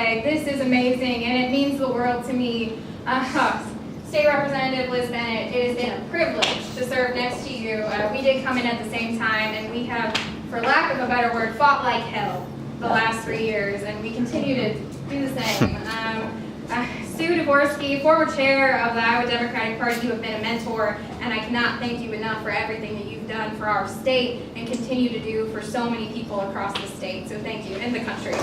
today. This is amazing, and it means the world to me. State Representative Liz Bennett, it has been a privilege to serve next to you. We did come in at the same time, and we have, for lack of a better word, fought like hell the last 3 years, and we continue to do the same. Sue Dvorsky, former chair of the Iowa Democratic Party, you have been a mentor, and I cannot thank you enough for everything that you've done for our state and continue to do for so many people across the state. So thank you, and the country.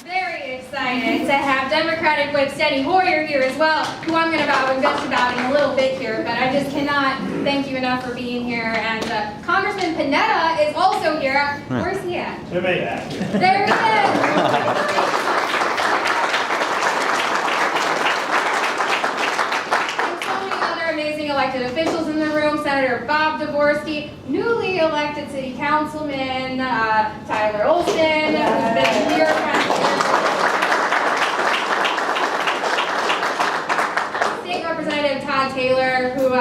Very excited to have Democratic Whip Steny Hoyer here as well, who I'm going to bow and gush about in a little bit here, but I just cannot thank you enough for being here. And Congressman Panetta is also here. Where's he at? There he is! Elected officials in the room, Senator Bob Dvorsky, newly elected city councilman Tyler Olson, who's been here State Representative Todd Taylor, who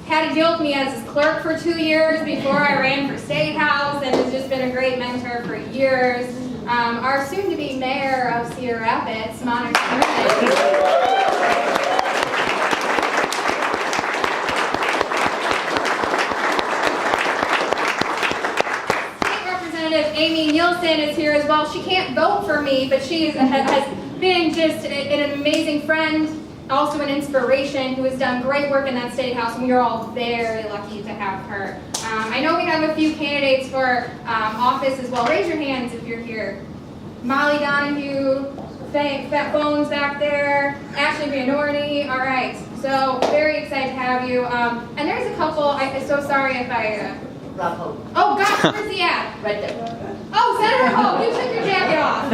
had to deal with me as his clerk for 2 years before I ran for State House and has just been a great mentor for years. Our soon-to-be mayor of Cedar Rapids, Monica Smith. Amy Nielsen is here as well. She can't vote for me, but she has been just an amazing friend, also an inspiration, who has done great work in that State House, and we are all very lucky to have her. I know we have a few candidates for office as well. Raise your hands if you're here. Molly Donahue, Fat Bones back there, Ashley Van Orney. All right, so very excited to have you. And there's a couple, I'm so sorry if I... Rob Hope. Oh gosh, where's he at? Right there. Oh, Senator Hope, you took your jacket off.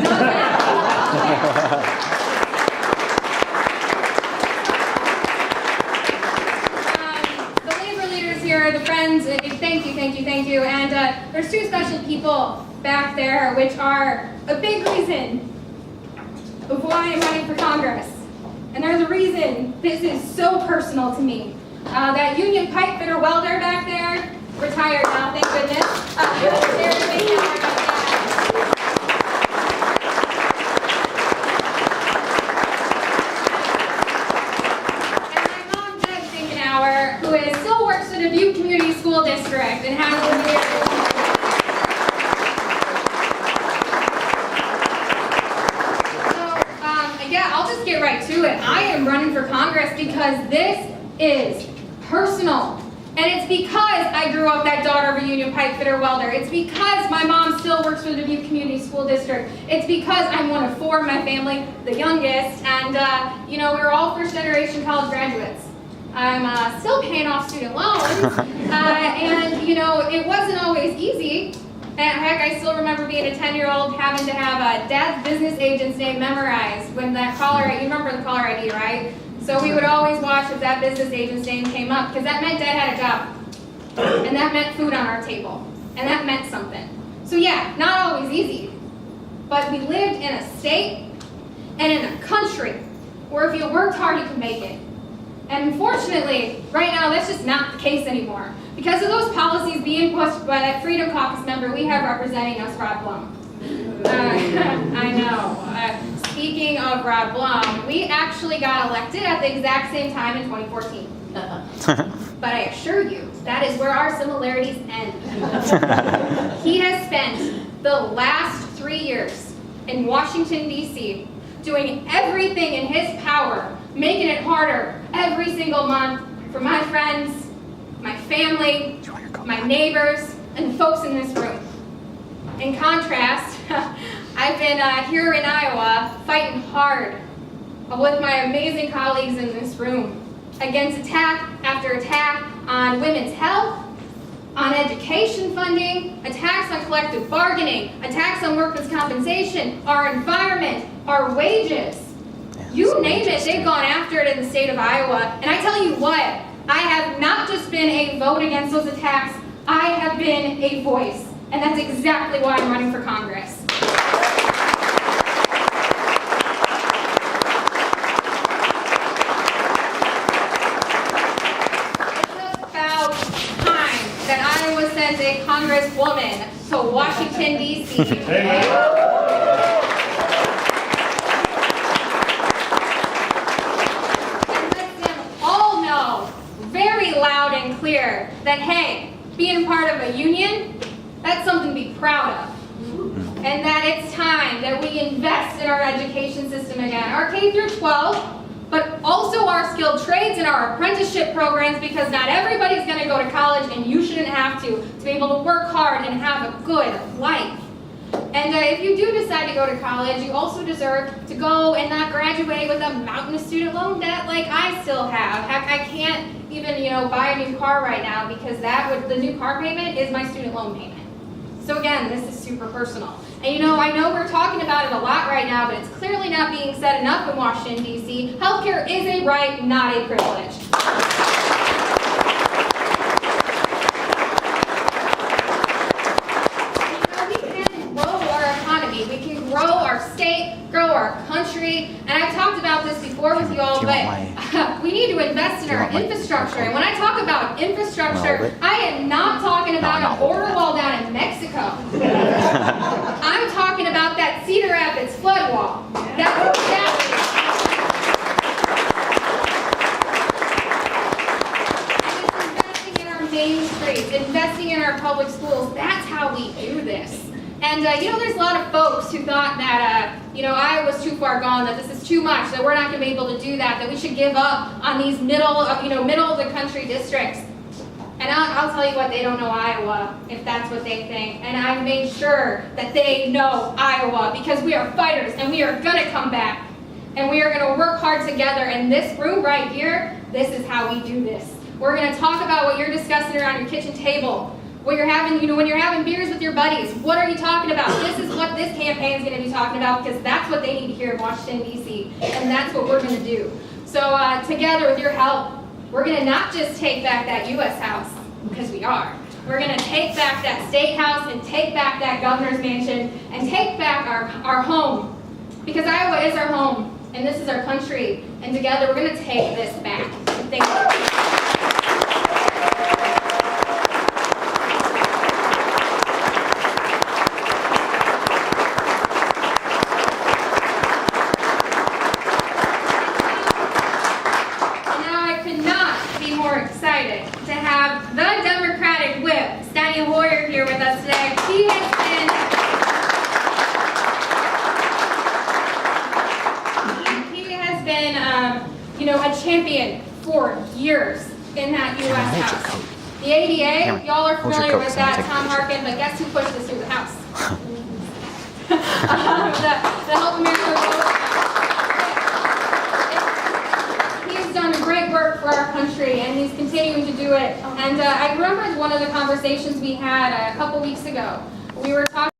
The labor leaders here, the friends, thank you. And there's two special people back there, which are a big reason of why I'm running for Congress. And there's a reason this is so personal to me. That union pipe fitter welder back there, retired now, thank goodness. And my mom, Deb FINKENAUER, who still works at the Butte Community School District and has been here. So, yeah, I'll just get right to it. I am running for Congress because this is personal. And it's because I grew up that daughter of a union pipe fitter welder. It's because my mom still works for the Butte Community School District. It's because I'm one of 4 in my family, the youngest, and you know, we're all first-generation college graduates. I'm still paying off student loans, and you know, it wasn't always easy. And heck, I still remember being a 10-year-old having to have Dad's business agent's name memorized when that caller, you remember the caller ID, right? So we would always watch if that business agent's name came up, because that meant Dad had a job. And that meant food on our table. And that meant something. So yeah, not always easy. But we lived in a state and in a country where if you worked hard, you could make it. And unfortunately, right now, that's just not the case anymore. Because of those policies being pushed by that Freedom Caucus member we have representing us, Rod Blum. I know. Speaking of Rod Blum, we actually got elected at the exact same time in 2014. But I assure you, that is where our similarities end. He has spent the last 3 years in Washington, D.C., doing everything in his power, making it harder every single month for my friends, my family, my neighbors, and the folks in this room. In contrast, I've been here in Iowa fighting hard with my amazing colleagues in this room against attack after attack on women's health, on education funding, attacks on collective bargaining, attacks on workers' compensation, our environment, our wages. You name it, they've gone after it in the state of Iowa. And I tell you what, I have not just been a vote against those attacks, I have been a voice. And that's exactly why I'm running for Congress. It's about time that Iowa sends a a congresswoman to Washington, D.C. Very loud and clear that, hey, being part of a union, that's something to be proud of. And that it's time that we invest in our education system again, our K through 12, but also our skilled trades and our apprenticeship programs, because not everybody's going to go to college, and you shouldn't have to be able to work hard and have a good life. And if you do decide to go to college, you also deserve to go and not graduate with a mountain of student loan debt like I still have. Heck, I can't even, buy a new car right now because the new car payment is my student loan payment. So again, this is super personal. And I know we're talking about it a lot right now, but it's clearly not being said enough in Washington, D.C. Healthcare is a right, not a privilege. We can grow our state, grow our country, and I've talked about this before with you all, but we need to invest in our infrastructure. And when I talk about infrastructure, I am not talking about a border wall down in Mexico. I'm talking about that Cedar Rapids flood wall. That's exactly. Investing in our main streets, investing in our public schools, that's how we do this. And there's a lot of folks who thought that Iowa was too far gone, that this is too much, that we're not going to be able to do that we should give up on these middle of the country districts. And I'll tell you what, they don't know Iowa, if that's what they think. And I've made sure that they know Iowa, because we are fighters and we are going to come back. And we are going to work hard together. And this room right here, this is how we do this. We're going to talk about what you're discussing around your kitchen table. What you're having, when you're having beers with your buddies, what are you talking about? This is what this campaign is going to be talking about, because that's what they need to hear in Washington, D.C., and that's what we're going to do. So together, with your help, we're going to not just take back that U.S. House, because we are. We're going to take back that State House and take back that Governor's Mansion and take back our home, because Iowa is our home, and this is our country, and together we're going to take this back. Thank you. Excited to have the Democratic whip, Steny Hoyer, here with us today. He has been, a champion for years in that U.S. House. The ADA, y'all are familiar with that, Tom Harkin, but guess who pushed this through the House? The Help America vote. Great work for our country, and he's continuing to do it. And I remember one of the conversations we had a couple weeks ago. We were talking